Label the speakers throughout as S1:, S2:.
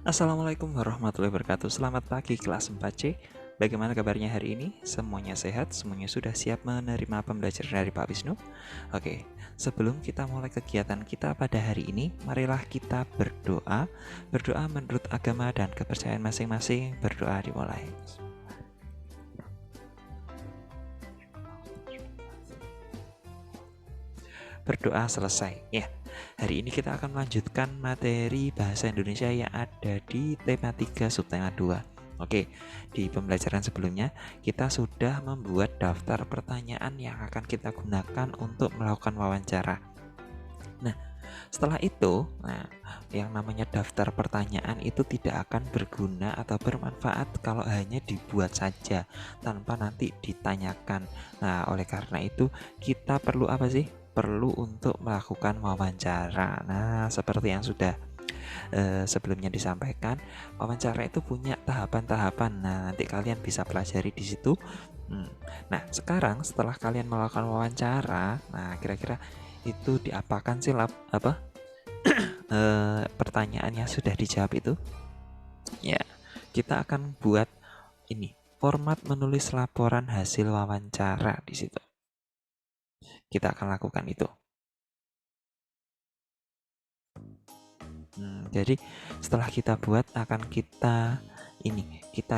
S1: Assalamualaikum warahmatullahi wabarakatuh. Selamat pagi kelas 4C. Bagaimana kabarnya hari ini? Semuanya sehat? Semuanya sudah siap menerima pembelajaran dari Pak Wisnu? Oke, sebelum kita mulai kegiatan kita pada hari ini, marilah kita berdoa. Berdoa menurut agama dan kepercayaan masing-masing. Berdoa dimulai. Berdoa selesai. Ya, hari ini kita akan melanjutkan materi bahasa Indonesia yang ada di tema 3 subtema 2. Oke, di pembelajaran sebelumnya kita sudah membuat daftar pertanyaan yang akan kita gunakan untuk melakukan wawancara. Nah, setelah itu, yang namanya daftar pertanyaan itu tidak akan berguna atau bermanfaat kalau hanya dibuat saja tanpa nanti ditanyakan. Nah, oleh karena itu kita perlu apa sih? Perlu untuk melakukan wawancara. Nah, seperti yang sudah sebelumnya disampaikan, wawancara itu punya tahapan-tahapan. Nah, nanti kalian bisa pelajari di situ. Nah, sekarang setelah kalian melakukan wawancara, nah kira-kira itu diapakan sih pertanyaan yang sudah dijawab itu? Ya, kita akan buat ini format menulis laporan hasil wawancara di situ. Kita akan lakukan itu. Jadi setelah kita buat akan kita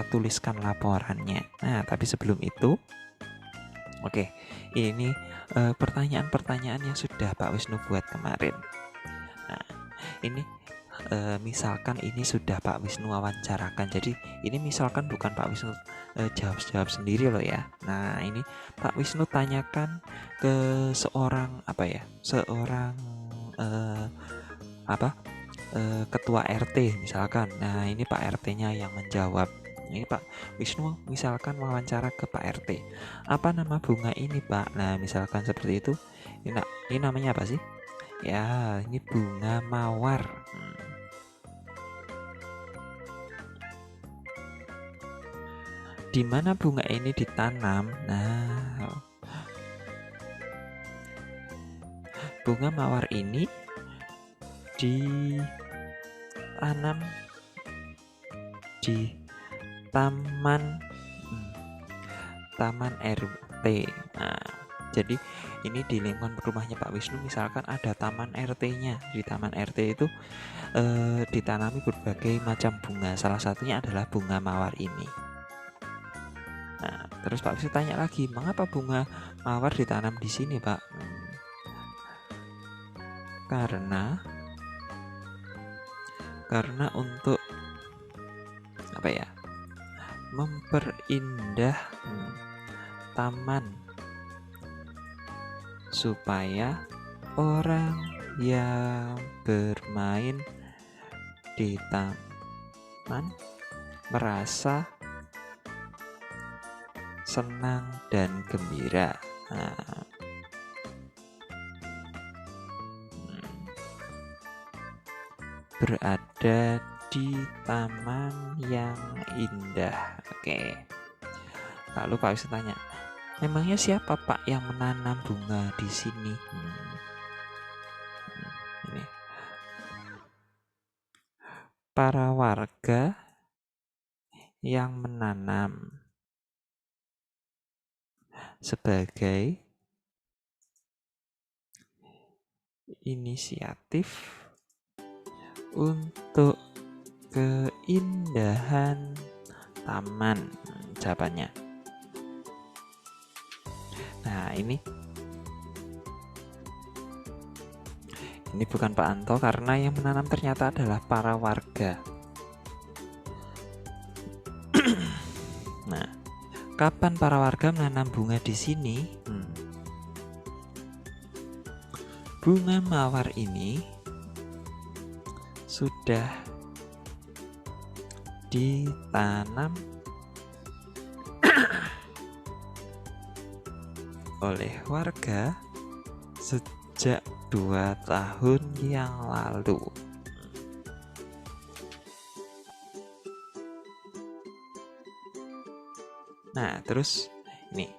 S1: tuliskan laporannya. Nah, tapi sebelum itu, oke, ini pertanyaan-pertanyaan yang sudah Pak Wisnu buat kemarin. Nah, ini misalkan ini sudah Pak Wisnu wawancarakan. Jadi ini misalkan bukan Pak Wisnu jawab sendiri loh ya. Nah, ini Pak Wisnu tanyakan ke seorang ketua RT misalkan. Nah, ini Pak RT-nya yang menjawab. Ini Pak Wisnu misalkan wawancara ke Pak RT. Apa nama bunga ini, Pak? Nah, misalkan seperti itu. Ini namanya apa sih? Ya, ini bunga mawar. Di mana bunga ini ditanam? Nah, bunga mawar ini ditanam di taman RT. Nah, jadi ini di lingkungan rumahnya Pak Wisnu misalkan ada taman RT-nya. Di taman RT itu ditanami berbagai macam bunga. Salah satunya adalah bunga mawar ini. Nah, terus Pak Wisnu tanya lagi, mengapa bunga mawar ditanam di sini, Pak? Karena untuk memperindah taman supaya orang yang bermain di taman merasa senang dan gembira. Nah, berada di taman yang indah. Oke. Lalu Pak Wisnu tanya, memangnya siapa Pak yang menanam bunga di sini? Ini para warga yang menanam sebagai inisiatif untuk keindahan taman. Jawabannya. Nah, ini bukan Pak Anto karena yang menanam ternyata adalah para warga. Nah, kapan para warga menanam bunga di sini? Bunga mawar ini sudah ditanam oleh warga sejak 2 tahun yang lalu. Nah, terus ini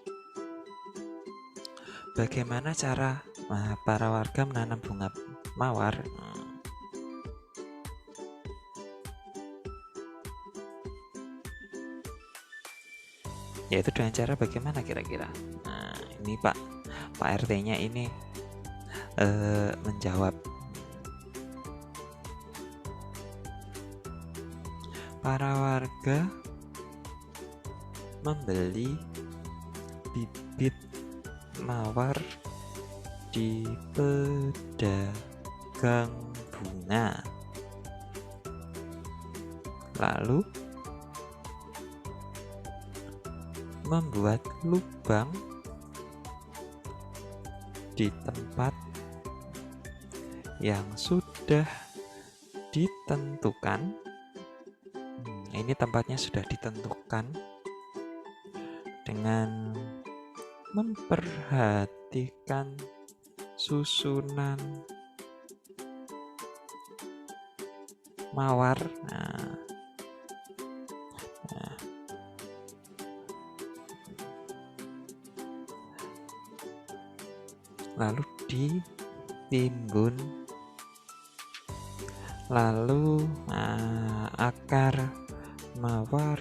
S1: bagaimana cara para warga menanam bunga mawar? Yaitu dengan cara bagaimana kira-kira? Nah, ini Pak RT-nya ini menjawab, para warga membeli bibit mawar di pedagang bunga, lalu membuat lubang di tempat yang sudah ditentukan. Ini tempatnya sudah ditentukan dengan memperhatikan susunan mawar. Lalu ditimbun, lalu akar mawar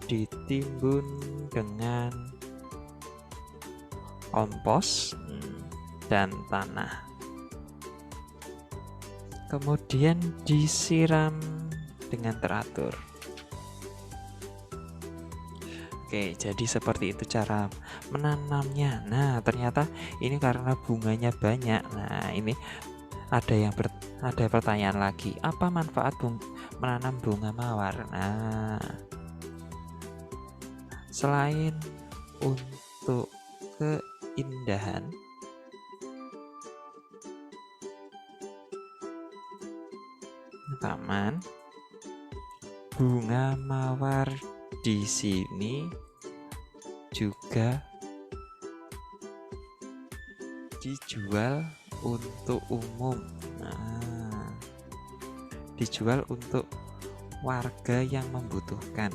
S1: ditimbun dengan kompos dan tanah, kemudian disiram dengan teratur. Oke, jadi seperti itu cara menanamnya. Nah, ternyata ini karena bunganya banyak. Nah, ini ada pertanyaan lagi. Apa manfaat menanam bunga mawar? Nah, selain untuk keindahan, taman bunga mawar di sini juga dijual untuk umum. Nah, dijual untuk warga yang membutuhkan.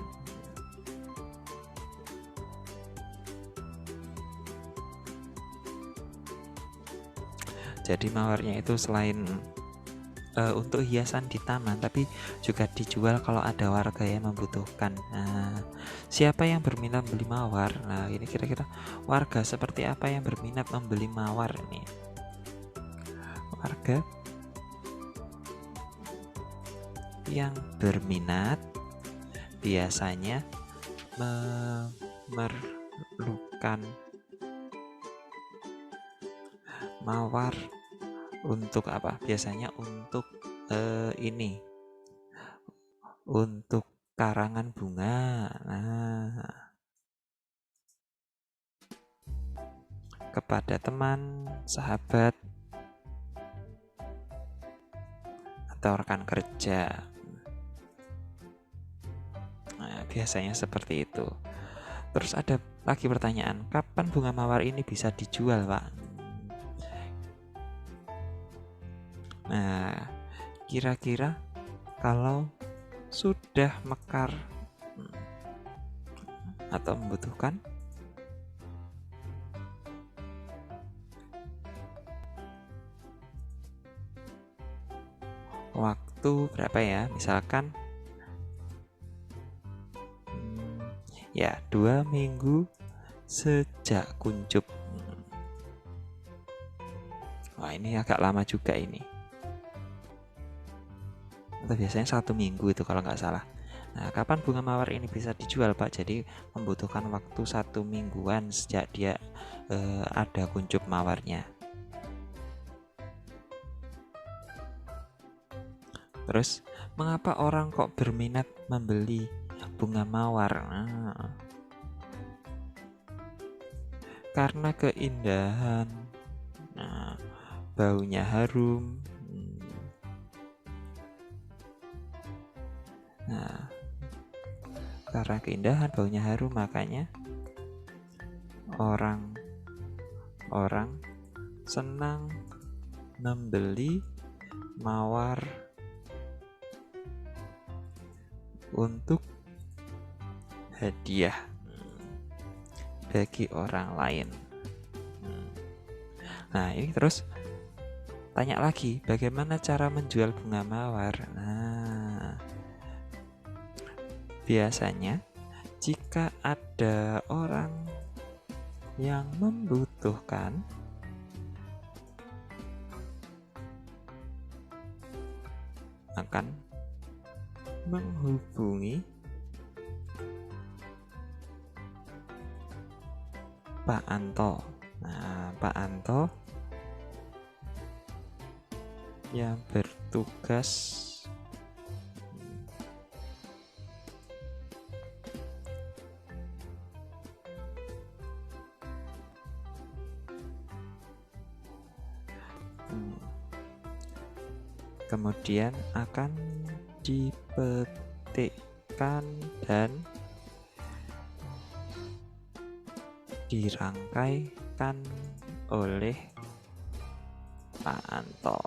S1: Jadi mawarnya itu selain untuk hiasan di taman, tapi juga dijual kalau ada warga yang membutuhkan. Nah, siapa yang berminat membeli mawar? Nah, ini kira-kira warga seperti apa yang berminat membeli mawar ini? Warga yang berminat biasanya memerlukan mawar untuk apa? Biasanya untuk ini, untuk karangan bunga. Nah, kepada teman, sahabat, atau rekan kerja. Nah, biasanya seperti itu. Terus ada lagi pertanyaan, kapan bunga mawar ini bisa dijual, Pak? Nah, kira-kira kalau sudah mekar atau membutuhkan, waktu berapa ya? Misalkan ya 2 minggu sejak kuncup. Wah, ini agak lama juga ini. Atau biasanya 1 minggu itu kalau nggak salah. Nah, kapan bunga mawar ini bisa dijual, Pak? Jadi membutuhkan waktu 1 mingguan sejak dia ada kuncup mawarnya. Terus, mengapa orang kok berminat membeli bunga mawar? Nah, karena keindahan. Nah, baunya harum. Nah, karena keindahan, baunya harum, makanya orang senang membeli mawar untuk hadiah bagi orang lain. Nah, ini terus tanya lagi, bagaimana cara menjual bunga mawar? Nah, biasanya Jika ada orang yang membutuhkan, akan menghubungi Pak Anto. Nah, Pak Anto yang bertugas kemudian akan dipetikkan dan dirangkaikan oleh Pak Anto.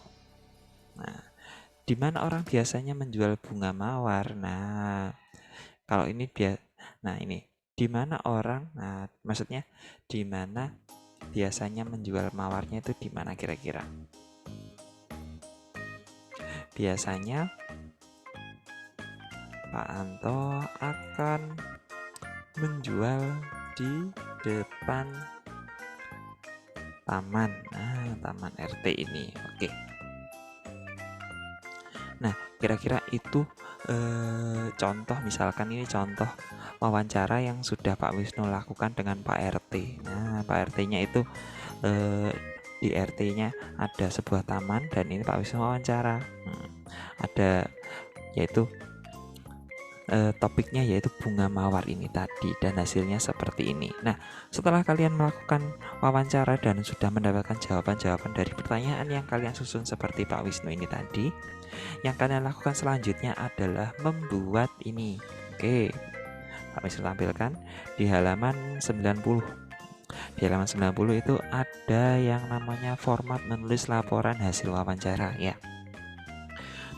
S1: Nah, di mana orang biasanya menjual bunga mawar? Nah, kalau ini ini di mana orang? Nah, maksudnya di mana biasanya menjual mawarnya itu di mana kira-kira? Biasanya Pak Anto akan menjual di depan taman. Nah, taman RT ini. Oke. Nah, kira-kira itu contoh, misalkan ini contoh wawancara yang sudah Pak Wisnu lakukan dengan Pak RT. Nah, Pak RT-nya itu di RT-nya ada sebuah taman dan ini Pak Wisnu wawancara. Ada yaitu topiknya yaitu bunga mawar ini tadi dan hasilnya seperti ini. Nah, setelah kalian melakukan wawancara dan sudah mendapatkan jawaban-jawaban dari pertanyaan yang kalian susun seperti Pak Wisnu ini tadi, yang kalian lakukan selanjutnya adalah membuat ini. Oke, Pak Wisnu tampilkan di halaman 90. Di halaman 90 itu ada yang namanya format menulis laporan hasil wawancara ya.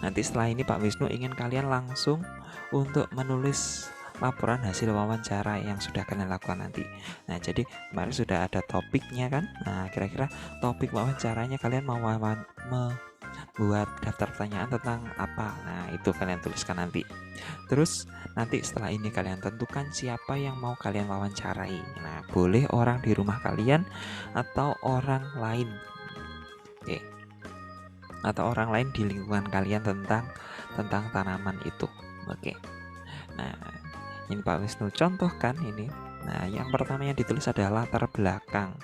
S1: Nanti setelah ini Pak Wisnu ingin kalian langsung untuk menulis laporan hasil wawancara yang sudah kalian lakukan nanti. Nah, jadi kemarin sudah ada topiknya kan. Nah, kira-kira topik wawancaranya kalian mau buat daftar pertanyaan tentang apa. Nah, itu kalian tuliskan nanti. Terus nanti setelah ini kalian tentukan siapa yang mau kalian wawancarai. Nah, boleh orang di rumah kalian atau orang lain. Oke. Atau orang lain di lingkungan kalian tentang tanaman itu. Oke. Nah, ini Pak Wisnu contohkan ini. Nah, yang pertama yang ditulis adalah latar belakang.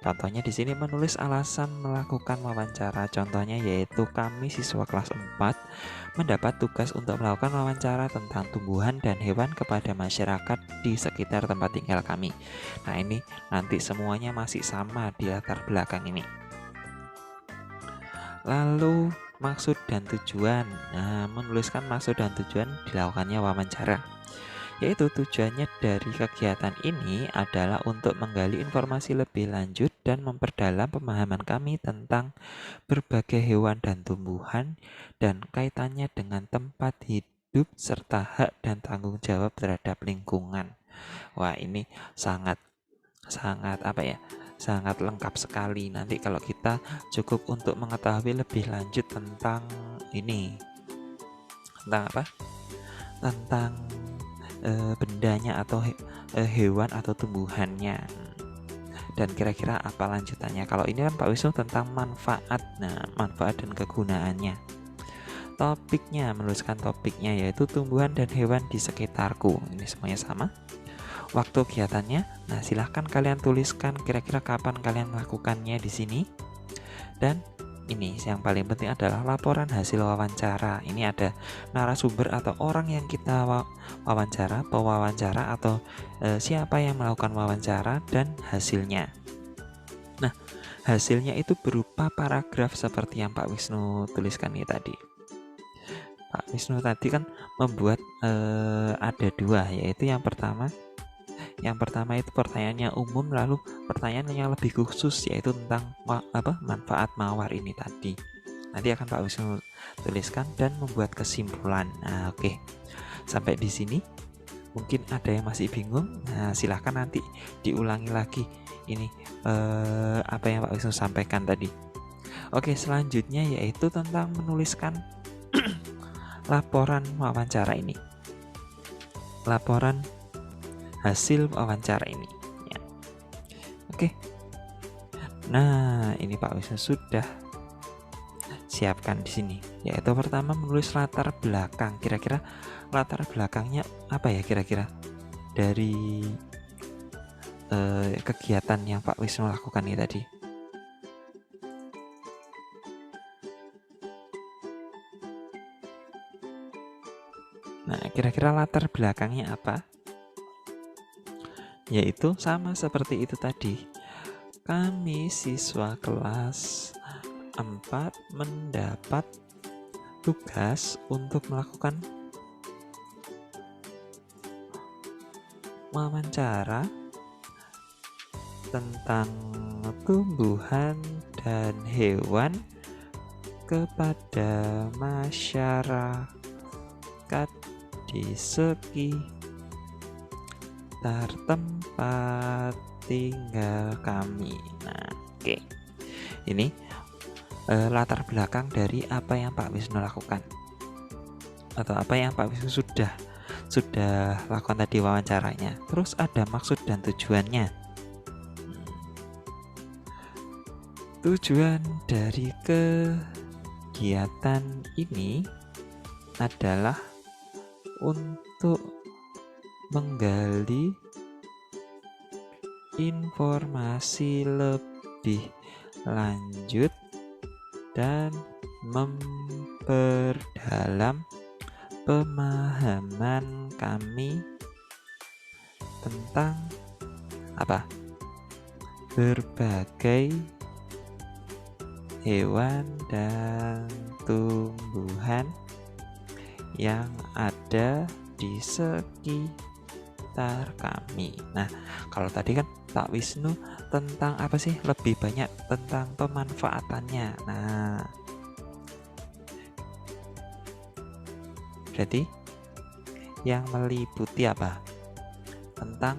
S1: Contohnya di sini menulis alasan melakukan wawancara. Contohnya yaitu kami siswa kelas 4 mendapat tugas untuk melakukan wawancara tentang tumbuhan dan hewan kepada masyarakat di sekitar tempat tinggal kami. Nah, ini nanti semuanya masih sama di latar belakang ini. Lalu maksud dan tujuan. Nah, menuliskan maksud dan tujuan dilakukannya wawancara. Yaitu tujuannya dari kegiatan ini adalah untuk menggali informasi lebih lanjut dan memperdalam pemahaman kami tentang berbagai hewan dan tumbuhan dan kaitannya dengan tempat hidup serta hak dan tanggung jawab terhadap lingkungan. Wah, ini sangat sangat lengkap sekali. Nanti kalau kita cukup untuk mengetahui lebih lanjut tentang ini, tentang apa? Tentang bendanya atau hewan atau tumbuhannya. Dan kira-kira apa lanjutannya? Kalau ini kan Pak Wisnu tentang manfaat. Nah, manfaat dan kegunaannya. Topiknya, menuliskan topiknya yaitu tumbuhan dan hewan di sekitarku. Ini semuanya sama. Waktu kegiatannya, nah silahkan kalian tuliskan kira-kira kapan kalian melakukannya di sini. Dan ini yang paling penting adalah laporan hasil wawancara. Ini ada narasumber atau orang yang kita wawancara, pewawancara atau siapa yang melakukan wawancara dan hasilnya. Nah, hasilnya itu berupa paragraf seperti yang Pak Wisnu tuliskan ini tadi. Pak Wisnu tadi kan membuat ada dua, yaitu yang pertama itu pertanyaannya umum, lalu pertanyaan yang lebih khusus yaitu tentang manfaat mawar ini tadi. Nanti akan Pak Wisnu tuliskan dan membuat kesimpulan. Nah, oke. Sampai di sini mungkin ada yang masih bingung. Nah, silahkan nanti diulangi lagi ini apa yang Pak Wisnu sampaikan tadi. Oke, selanjutnya yaitu tentang menuliskan laporan wawancara ini. Laporan hasil wawancara ini ya. Oke. Nah, ini Pak Wisnu sudah siapkan di sini, yaitu pertama menulis latar belakang. Kira-kira latar belakangnya apa ya kira-kira dari kegiatan yang Pak Wisnu lakukan ini tadi. Nah, kira-kira latar belakangnya apa? Yaitu sama seperti itu tadi. Kami siswa kelas 4 mendapat tugas untuk melakukan wawancara tentang tumbuhan dan hewan kepada masyarakat di sekitar tempat tinggal kami. Nah, oke. Ini latar belakang dari apa yang Pak Wisnu lakukan, atau apa yang Pak Wisnu sudah lakukan tadi wawancaranya. Terus ada maksud dan tujuannya. Tujuan dari kegiatan ini adalah untuk menggali informasi lebih lanjut dan memperdalam pemahaman kami tentang apa? Berbagai hewan dan tumbuhan yang ada di sekitar kami. Nah, kalau tadi kan Pak Wisnu tentang apa sih? Lebih banyak tentang pemanfaatannya. Nah, berarti yang meliputi apa? Tentang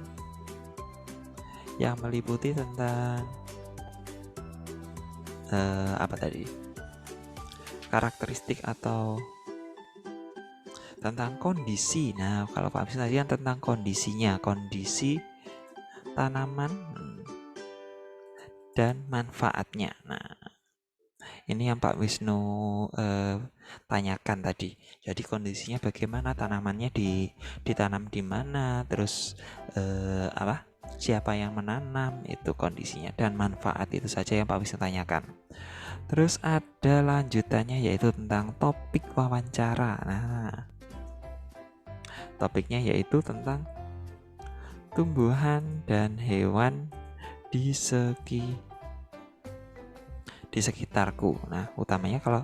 S1: apa tadi? Karakteristik atau tentang kondisi. Nah, kalau Pak Wisnu tadi kan tentang kondisinya, kondisi tanaman dan manfaatnya. Nah, ini yang Pak Wisnu tanyakan tadi. Jadi kondisinya bagaimana, tanamannya ditanam di mana, terus apa? Siapa yang menanam, itu kondisinya, dan manfaat itu saja yang Pak Wisnu tanyakan. Terus ada lanjutannya yaitu tentang topik wawancara. Nah, topiknya yaitu tentang tumbuhan dan hewan di sekitarku. Nah, utamanya kalau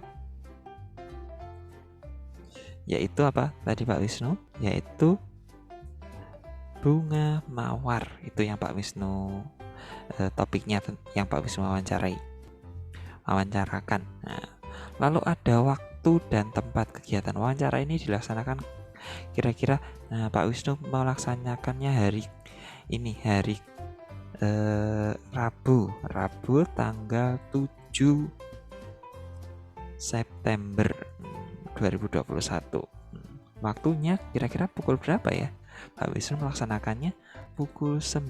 S1: yaitu apa tadi Pak Wisnu? Yaitu bunga mawar. Itu yang Pak Wisnu topiknya yang Pak Wisnu wawancarakan. Nah, lalu ada waktu dan tempat kegiatan wawancara ini dilaksanakan kira-kira. Nah, Pak Wisnu melaksanakannya hari Rabu tanggal 7 September 2021. Waktunya kira-kira pukul berapa ya? Pak Wisnu melaksanakannya pukul 9.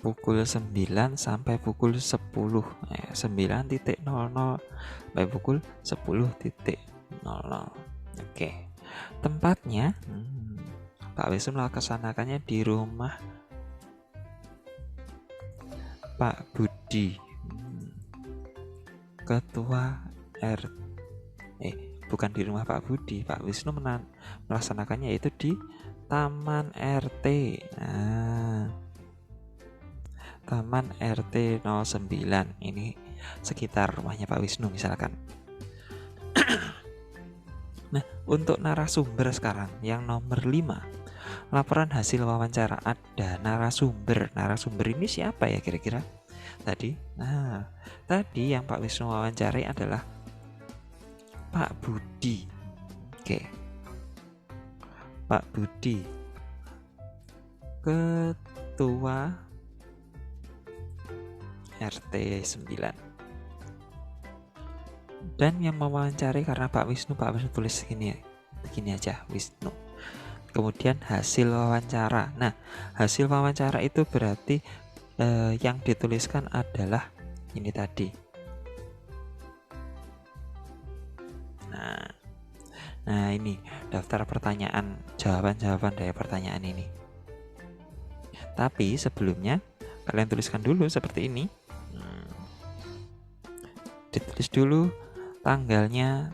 S1: Pukul 9 sampai pukul 10. 9.00 sampai pukul 10.00. Oke. Tempatnya Pak Wisnu melaksanakannya di rumah Pak Budi, Ketua bukan di rumah Pak Budi. Pak Wisnu melaksanakannya itu di Taman RT. Nah, Taman RT 09. Ini sekitar rumahnya Pak Wisnu misalkan. Nah, untuk narasumber sekarang yang nomor 5. Laporan hasil wawancara. Ada narasumber. Narasumber ini siapa ya kira-kira? Tadi yang Pak Wisnu wawancari adalah Pak Budi. Oke. Pak Budi, Ketua RT 9. Dan yang mewawancari karena Pak Wisnu tulis gini ya. begini aja, Wisnu. Kemudian hasil wawancara. Nah, hasil wawancara itu berarti yang dituliskan adalah ini tadi. Nah, ini daftar pertanyaan, jawaban-jawaban dari pertanyaan ini. Tapi sebelumnya kalian tuliskan dulu seperti ini. Ditulis dulu tanggalnya.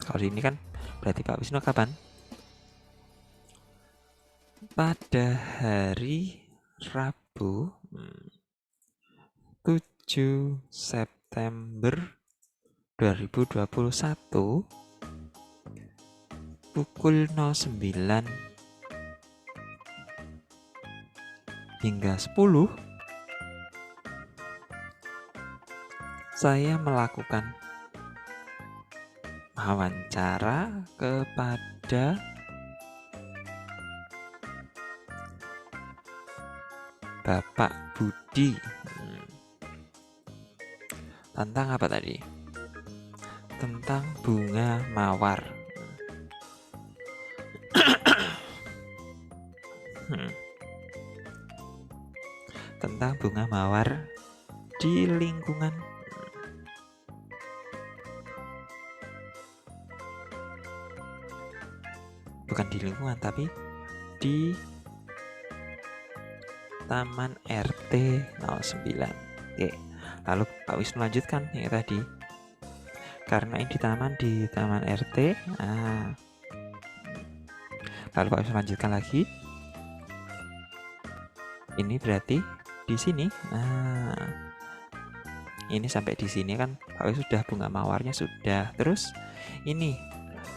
S1: Kalau ini kan berarti Pak Wisnu kapan? Pada hari Rabu 7 September 2021 pukul 09 hingga 10 saya melakukan wawancara kepada Bapak Budi tentang apa tadi? Tentang bunga mawar. Tentang bunga mawar di lingkungan bukan di lingkungan tapi di Taman RT 09. Oke. Lalu Pak Wisnu lanjutkan yang tadi. Karena ini di Taman RT. Lalu Pak Wisnu lanjutkan lagi. Ini berarti di sini. Ini sampai di sini kan Pak Wisnu sudah bunga mawarnya sudah. Terus ini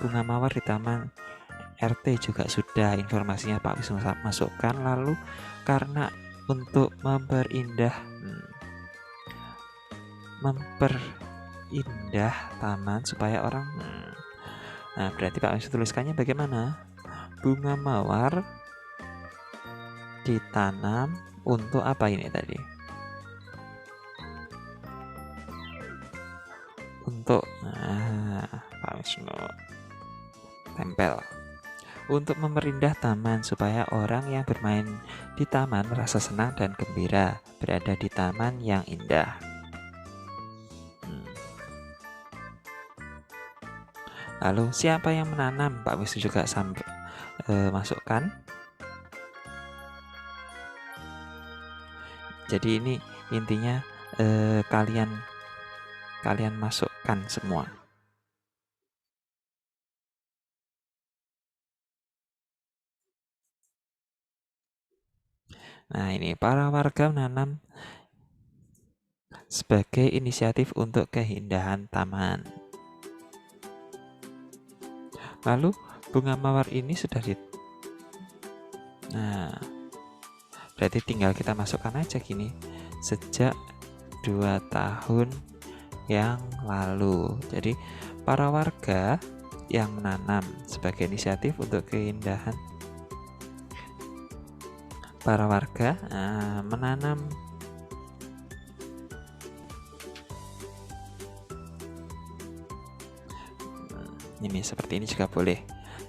S1: bunga mawar di Taman RT juga sudah, informasinya Pak Wisnu masukkan. Lalu karena untuk memperindah taman supaya orang nah berarti Pak Wisnu tuliskannya bagaimana? Bunga mawar ditanam untuk apa ini tadi? Untuk Pak Wisnu tempel untuk memperindah taman supaya orang yang bermain di taman merasa senang dan gembira berada di taman yang indah. Lalu siapa yang menanam? Pak Wisnu juga masukkan. Jadi ini intinya kalian masukkan semua. Nah, ini para warga menanam sebagai inisiatif untuk keindahan taman. Lalu bunga mawar ini sudah berarti tinggal kita masukkan aja gini. Sejak 2 tahun yang lalu. Jadi para warga yang menanam sebagai inisiatif untuk keindahan. Para warga menanam ini seperti ini juga boleh.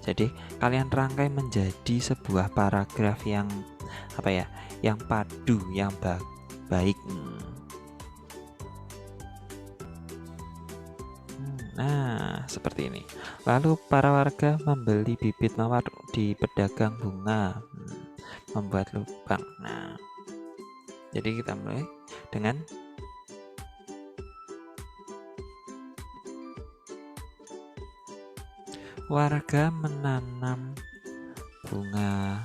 S1: Jadi kalian rangkai menjadi sebuah paragraf yang yang padu, yang baik. Nah, seperti ini. Lalu para warga membeli bibit mawar di pedagang bunga, membuat lubang. Nah, jadi kita mulai dengan warga menanam bunga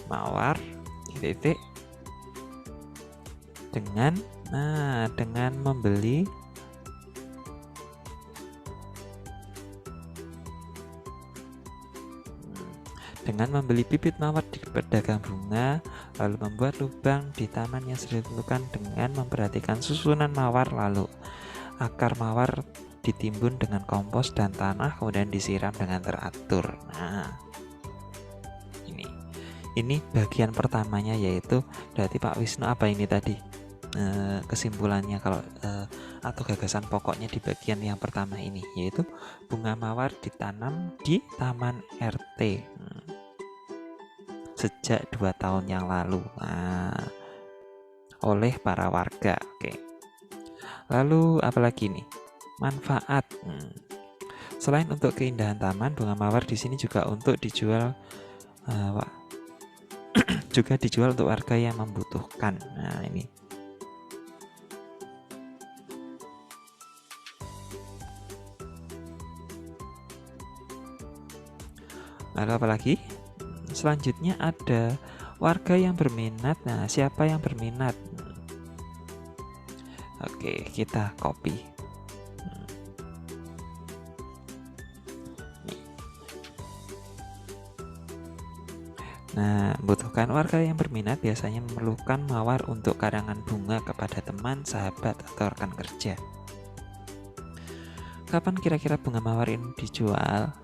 S1: mawar dengan membeli bibit mawar di pedagang bunga, lalu membuat lubang di taman yang sudah ditentukan dengan memperhatikan susunan mawar, lalu akar mawar ditimbun dengan kompos dan tanah, kemudian disiram dengan teratur. Nah, ini bagian pertamanya, yaitu berarti Pak Wisnu apa ini tadi kesimpulannya kalau atau gagasan pokoknya di bagian yang pertama ini, yaitu bunga mawar ditanam di Taman RT sejak 2 tahun yang lalu oleh para warga. Oke. Lalu apalagi nih? Manfaat. Selain untuk keindahan taman, bunga mawar di sini juga untuk dijual juga dijual untuk warga yang membutuhkan. Nah, ini. Lalu apalagi? Selanjutnya ada warga yang berminat. Nah, siapa yang berminat? Oke, kita copy. Nah, membutuhkan warga yang berminat biasanya memerlukan mawar untuk karangan bunga kepada teman, sahabat, atau rekan kerja. Kapan kira-kira bunga mawar ini dijual?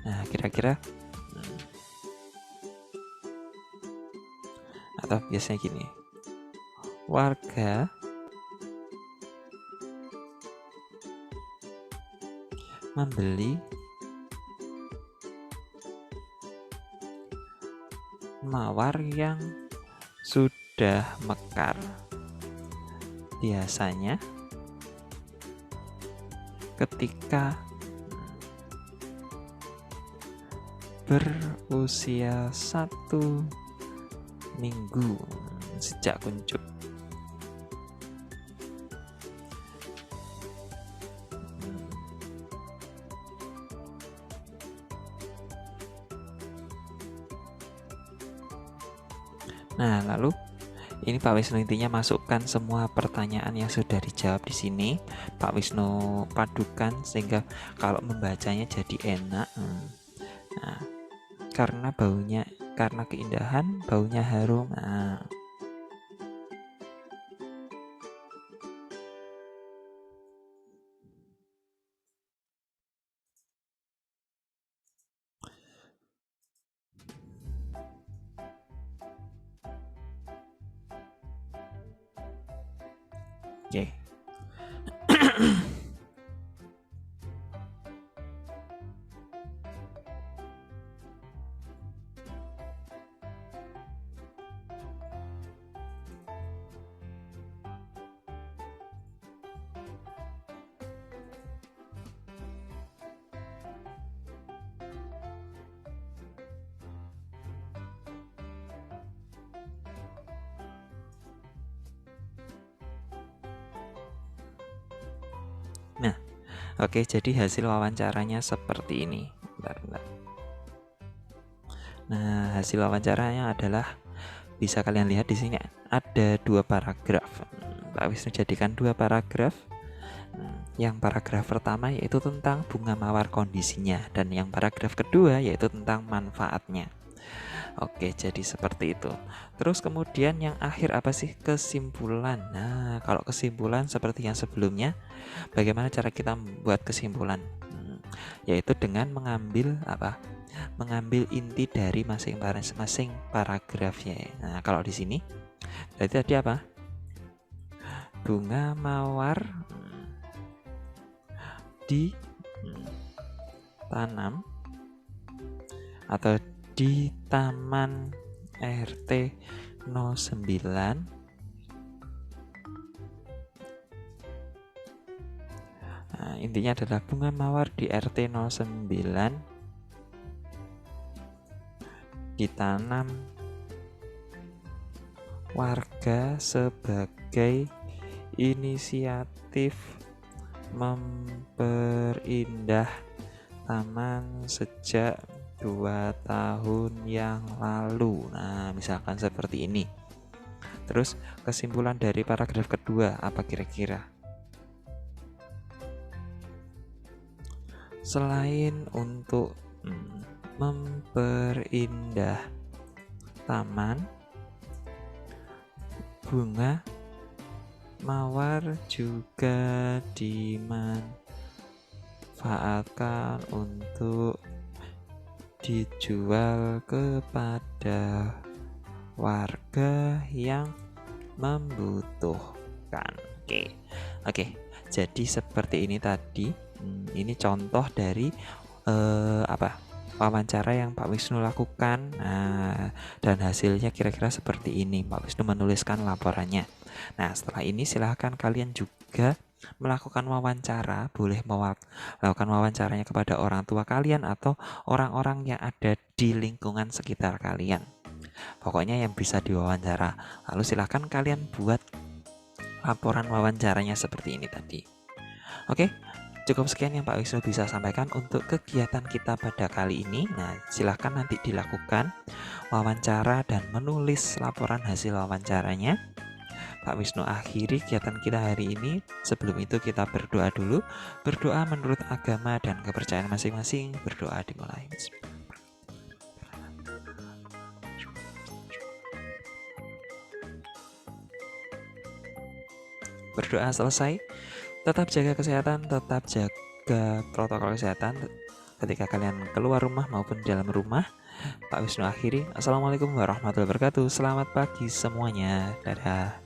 S1: Nah, kira-kira atau biasanya gini, warga membeli mawar yang sudah mekar, biasanya ketika berusia 1 minggu sejak kuncup. Nah, lalu ini Pak Wisnu intinya masukkan semua pertanyaan yang sudah dijawab di sini. Pak Wisnu padukan sehingga kalau membacanya jadi enak. Nah, karena baunya, karena keindahan, baunya harum. Nah. Oke. Nah, oke, jadi hasil wawancaranya seperti ini. Bentar. Nah, hasil wawancaranya adalah bisa kalian lihat di sini ada 2 paragraf. Pak Wisnu jadikan 2 paragraf. Yang paragraf pertama yaitu tentang bunga mawar kondisinya, dan yang paragraf kedua yaitu tentang manfaatnya. Oke, jadi seperti itu. Terus kemudian yang akhir apa sih? Kesimpulan. Nah, kalau kesimpulan seperti yang sebelumnya, bagaimana cara kita membuat kesimpulan? Yaitu dengan mengambil apa? Mengambil inti dari masing-masing paragrafnya. Nah, kalau di sini berarti tadi apa? Bunga mawar ditanam atau di Taman RT 09 intinya adalah bunga mawar di RT 09 ditanam warga sebagai inisiatif memperindah taman sejak 2 tahun yang lalu. Nah, misalkan seperti ini. Terus kesimpulan dari paragraf kedua apa kira-kira? Selain untuk memperindah taman, bunga mawar juga dimanfaatkan untuk dijual kepada warga yang membutuhkan. Oke, jadi seperti ini tadi. Ini contoh dari wawancara yang Pak Wisnu lakukan. Dan hasilnya kira-kira seperti ini. Pak Wisnu menuliskan laporannya. Nah, setelah ini silahkan kalian juga melakukan wawancara. Boleh melakukan wawancaranya kepada orang tua kalian atau orang-orang yang ada di lingkungan sekitar kalian. Pokoknya yang bisa diwawancara. Lalu silahkan kalian buat laporan wawancaranya seperti ini tadi. Oke, cukup sekian yang Pak Wisnu bisa sampaikan untuk kegiatan kita pada kali ini. Nah, silahkan nanti dilakukan wawancara dan menulis laporan hasil wawancaranya. Pak Wisnu akhiri kegiatan kita hari ini. Sebelum itu kita berdoa dulu. Berdoa menurut agama dan kepercayaan masing-masing. Berdoa dimulai. Berdoa selesai. Tetap jaga kesehatan, tetap jaga protokol kesehatan ketika kalian keluar rumah maupun dalam rumah. Pak Wisnu akhiri. Assalamualaikum warahmatullahi wabarakatuh. Selamat pagi semuanya. Dadah.